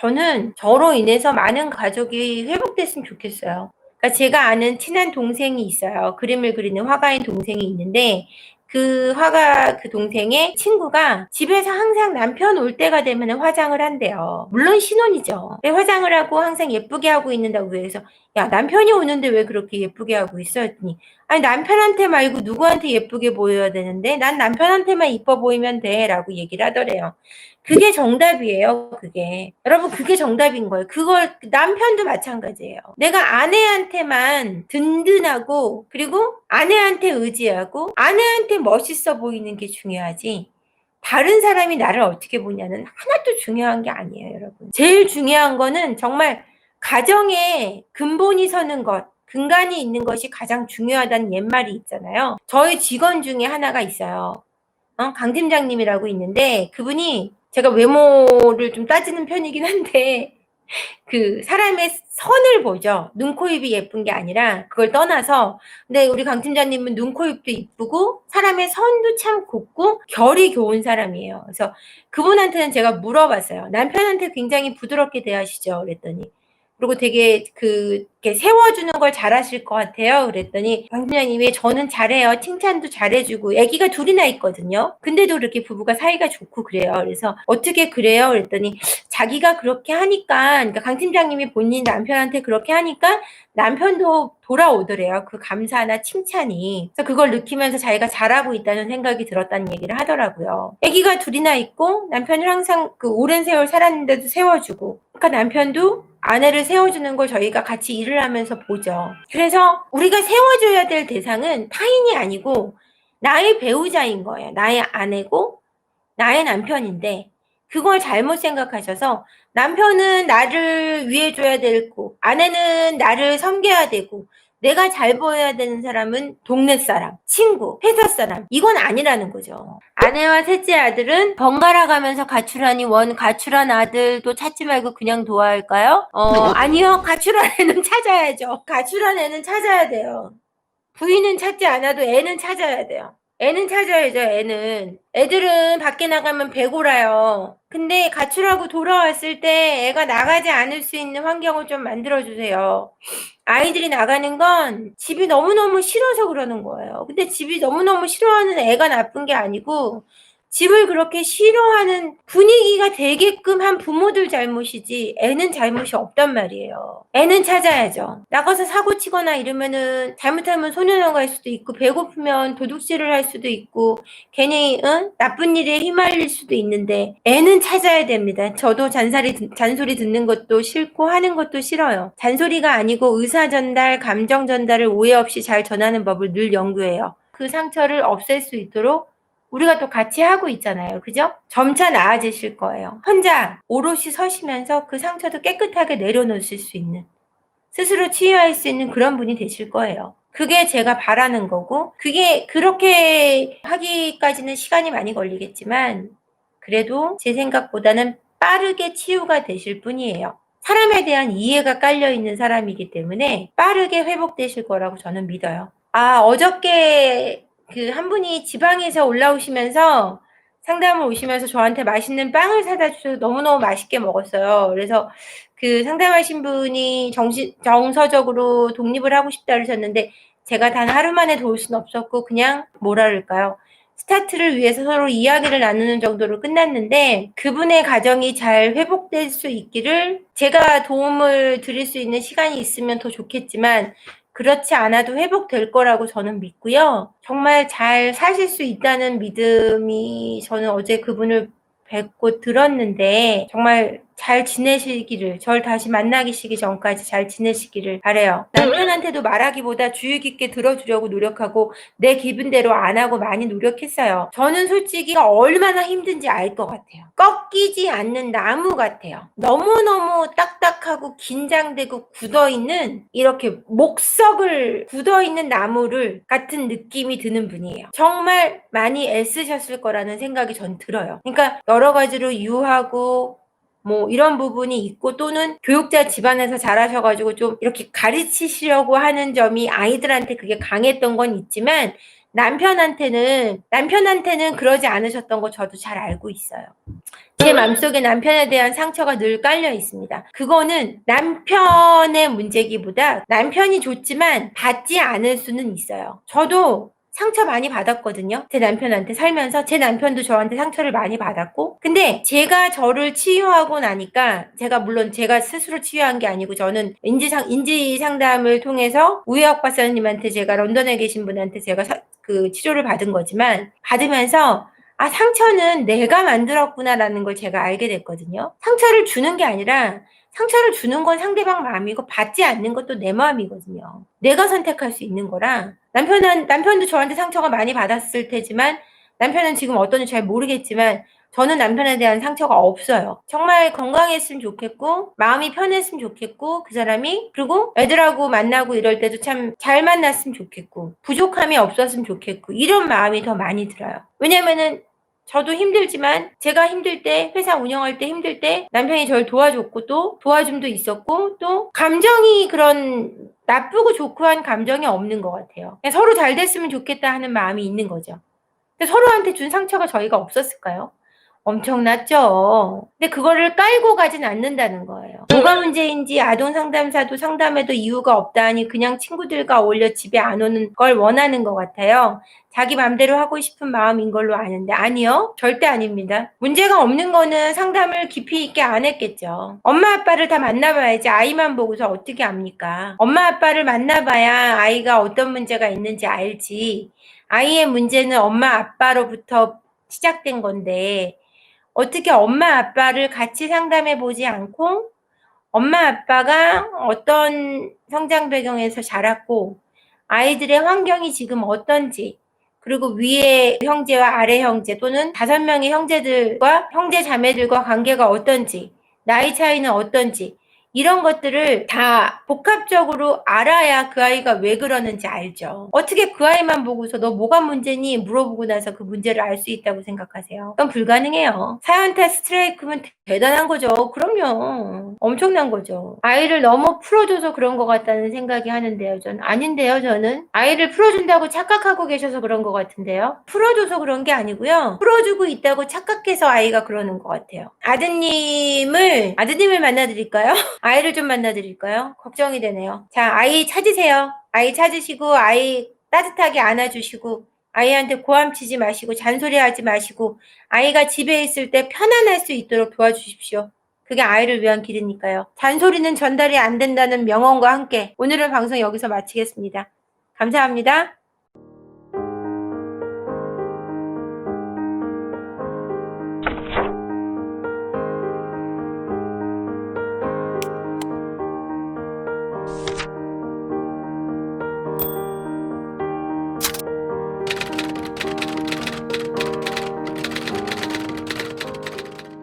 저는 저로 인해서 많은 가족이 회복됐으면 좋겠어요. 그러니까 제가 아는 친한 동생이 있어요. 그림을 그리는 화가인 동생이 있는데 그 화가 그 동생의 친구가 집에서 항상 남편 올 때가 되면 화장을 한대요. 물론 신혼이죠. 왜 화장을 하고 항상 예쁘게 하고 있는다고 해서 야 남편이 오는데 왜 그렇게 예쁘게 하고 있어? 했더니 아니 남편한테 말고 누구한테 예쁘게 보여야 되는데 난 남편한테만 이뻐 보이면 돼 라고 얘기를 하더래요. 그게 정답이에요. 그게 여러분 그게 정답인 거예요. 그걸 남편도 마찬가지예요. 내가 아내한테만 든든하고 그리고 아내한테 의지하고 아내한테 멋있어 보이는 게 중요하지 다른 사람이 나를 어떻게 보냐는 하나도 중요한 게 아니에요. 여러분 제일 중요한 거는 정말 가정에 근본이 서는 것 근간이 있는 것이 가장 중요하다는 옛말이 있잖아요. 저희 직원 중에 하나가 있어요. 강 팀장님이라고 있는데 그분이 제가 외모를 좀 따지는 편이긴 한데 그 사람의 선을 보죠. 눈, 코, 입이 예쁜 게 아니라 그걸 떠나서 근데 우리 강 팀장님은 눈, 코, 입도 이쁘고 사람의 선도 참 곱고 결이 좋은 사람이에요. 그래서 그분한테는 제가 물어봤어요. 남편한테 굉장히 부드럽게 대하시죠? 그랬더니 그리고 되게 이렇게 세워주는 걸 잘하실 것 같아요. 그랬더니 강 팀장님이 저는 잘해요. 칭찬도 잘해주고 아기가 둘이나 있거든요. 근데도 이렇게 부부가 사이가 좋고 그래요. 그래서 어떻게 그래요? 그랬더니 자기가 그렇게 하니까 그러니까 강 팀장님이 본인 남편한테 그렇게 하니까 남편도 돌아오더래요. 그 감사나 칭찬이. 그래서 그걸 느끼면서 자기가 잘하고 있다는 생각이 들었다는 얘기를 하더라고요. 아기가 둘이나 있고 남편을 항상 그 오랜 세월 살았는데도 세워주고 그러니까 남편도 아내를 세워주는 걸 저희가 같이 일을 하면서 보죠. 그래서 우리가 세워줘야 될 대상은 타인이 아니고 나의 배우자인 거예요. 나의 아내고 나의 남편인데 그걸 잘못 생각하셔서 남편은 나를 위해줘야 되고 아내는 나를 섬겨야 되고 내가 잘 보여야 되는 사람은 동네 사람, 친구, 회사 사람 이건 아니라는 거죠. 아내와 셋째 아들은 번갈아 가면서 가출하니 원 가출한 아들도 찾지 말고 그냥 도와할까요? 아니요. 가출한 애는 찾아야죠. 가출한 애는 찾아야 돼요. 부인은 찾지 않아도 애는 찾아야 돼요. 애는 찾아야죠. 애들은 밖에 나가면 배고라요. 근데 가출하고 돌아왔을 때 애가 나가지 않을 수 있는 환경을 좀 만들어주세요. 아이들이 나가는 건 집이 너무너무 싫어서 그러는 거예요. 근데 집이 너무너무 싫어하는 애가 나쁜 게 아니고 집을 그렇게 싫어하는 분위기가 되게끔 한 부모들 잘못이지 애는 잘못이 없단 말이에요. 애는 찾아야죠. 나가서 사고 치거나 이러면은 잘못하면 소년원 갈 수도 있고 배고프면 도둑질을 할 수도 있고 괜히 나쁜 일에 휘말릴 수도 있는데 애는 찾아야 됩니다. 저도 잔소리 듣는 것도 싫고 하는 것도 싫어요. 잔소리가 아니고 의사 전달, 감정 전달을 오해 없이 잘 전하는 법을 늘 연구해요. 그 상처를 없앨 수 있도록 우리가 또 같이 하고 있잖아요. 그죠? 점차 나아지실 거예요. 혼자 오롯이 서시면서 그 상처도 깨끗하게 내려놓으실 수 있는 스스로 치유할 수 있는 그런 분이 되실 거예요. 그게 제가 바라는 거고 그게 그렇게 하기까지는 시간이 많이 걸리겠지만 그래도 제 생각보다는 빠르게 치유가 되실 분이에요. 사람에 대한 이해가 깔려있는 사람이기 때문에 빠르게 회복되실 거라고 저는 믿어요. 어저께 한 분이 지방에서 올라오시면서 상담을 오시면서 저한테 맛있는 빵을 사다 주셔서 너무너무 맛있게 먹었어요. 그래서 그 상담하신 분이 정서적으로 독립을 하고 싶다 그러셨는데 제가 단 하루 만에 도울 수는 없었고 그냥 뭐라 그럴까요? 스타트를 위해서 서로 이야기를 나누는 정도로 끝났는데 그분의 가정이 잘 회복될 수 있기를 제가 도움을 드릴 수 있는 시간이 있으면 더 좋겠지만 그렇지 않아도 회복될 거라고 저는 믿고요. 정말 잘 사실 수 있다는 믿음이 저는 어제 그분을 뵙고 들었는데 정말 잘 지내시기를 절 다시 만나시기 전까지 잘 지내시기를 바래요. 남편한테도 말하기보다 주의 깊게 들어주려고 노력하고 내 기분대로 안 하고 많이 노력했어요. 저는 솔직히 얼마나 힘든지 알 것 같아요. 꺾이지 않는 나무 같아요. 너무너무 딱딱하고 긴장되고 굳어있는 이렇게 목석을 굳어있는 나무를 같은 느낌이 드는 분이에요. 정말 많이 애쓰셨을 거라는 생각이 전 들어요. 그러니까 여러 가지로 유하고 뭐 이런 부분이 있고 또는 교육자 집안에서 자라셔가지고 좀 이렇게 가르치시려고 하는 점이 아이들한테 그게 강했던 건 있지만 남편한테는 그러지 않으셨던 거 저도 잘 알고 있어요. 제 맘속에 남편에 대한 상처가 늘 깔려 있습니다. 그거는 남편의 문제기보다 남편이 줬지만 받지 않을 수는 있어요. 저도 상처 많이 받았거든요. 제 남편한테 살면서 제 남편도 저한테 상처를 많이 받았고, 근데 제가 저를 치유하고 나니까, 물론 제가 스스로 치유한 게 아니고 저는 인지 상담을 통해서 우혜학 박사님한테, 제가 런던에 계신 분한테 제가 그 치료를 받은 거지만, 받으면서 상처는 내가 만들었구나라는 걸 제가 알게 됐거든요. 상처를 주는 게 아니라, 상처를 주는 건 상대방 마음이고 받지 않는 것도 내 마음이거든요. 내가 선택할 수 있는 거라. 남편도 저한테 상처가 많이 받았을 테지만, 남편은 지금 어떤지 잘 모르겠지만, 저는 남편에 대한 상처가 없어요. 정말 건강했으면 좋겠고, 마음이 편했으면 좋겠고, 그 사람이, 그리고 애들하고 만나고 이럴 때도 참 잘 만났으면 좋겠고, 부족함이 없었으면 좋겠고, 이런 마음이 더 많이 들어요. 왜냐면은 저도 힘들지만, 제가 힘들 때, 회사 운영할 때 힘들 때 남편이 저를 도와줬고, 또 도와줌도 있었고, 또 감정이 그런 나쁘고 좋고 한 감정이 없는 것 같아요. 그냥 서로 잘 됐으면 좋겠다 하는 마음이 있는 거죠. 근데 서로한테 준 상처가 저희가 없었을까요? 엄청났죠. 근데 그거를 깔고 가진 않는다는 거예요. 뭐가 문제인지 아동 상담사도 상담해도 이유가 없다니 그냥 친구들과 어울려 집에 안 오는 걸 원하는 것 같아요. 자기 맘대로 하고 싶은 마음인 걸로 아는데, 아니요. 절대 아닙니다. 문제가 없는 거는 상담을 깊이 있게 안 했겠죠. 엄마 아빠를 다 만나봐야지 아이만 보고서 어떻게 압니까? 엄마 아빠를 만나봐야 아이가 어떤 문제가 있는지 알지. 아이의 문제는 엄마 아빠로부터 시작된 건데, 어떻게 엄마 아빠를 같이 상담해 보지 않고 엄마 아빠가 어떤 성장 배경에서 자랐고 아이들의 환경이 지금 어떤지, 그리고 위에 형제와 아래 형제 또는 5명의 형제들과 형제 자매들과 관계가 어떤지, 나이 차이는 어떤지, 이런 것들을 다 복합적으로 알아야 그 아이가 왜 그러는지 알죠. 어떻게 그 아이만 보고서 너 뭐가 문제니 물어보고 나서 그 문제를 알 수 있다고 생각하세요? 그건 불가능해요. 사연타 스트라이크면 대단한 거죠. 그럼요. 엄청난 거죠. 아이를 너무 풀어줘서 그런 것 같다는 생각이 하는데요. 저는 아닌데요. 저는 아이를 풀어준다고 착각하고 계셔서 그런 것 같은데요. 풀어줘서 그런 게 아니고요. 풀어주고 있다고 착각해서 아이가 그러는 것 같아요. 아드님을 만나드릴까요? 아이를 좀 만나드릴까요? 걱정이 되네요. 자, 아이 찾으세요. 아이 찾으시고 아이 따뜻하게 안아주시고 아이한테 고함치지 마시고 잔소리하지 마시고 아이가 집에 있을 때 편안할 수 있도록 도와주십시오. 그게 아이를 위한 길이니까요. 잔소리는 전달이 안 된다는 명언과 함께 오늘의 방송 여기서 마치겠습니다. 감사합니다.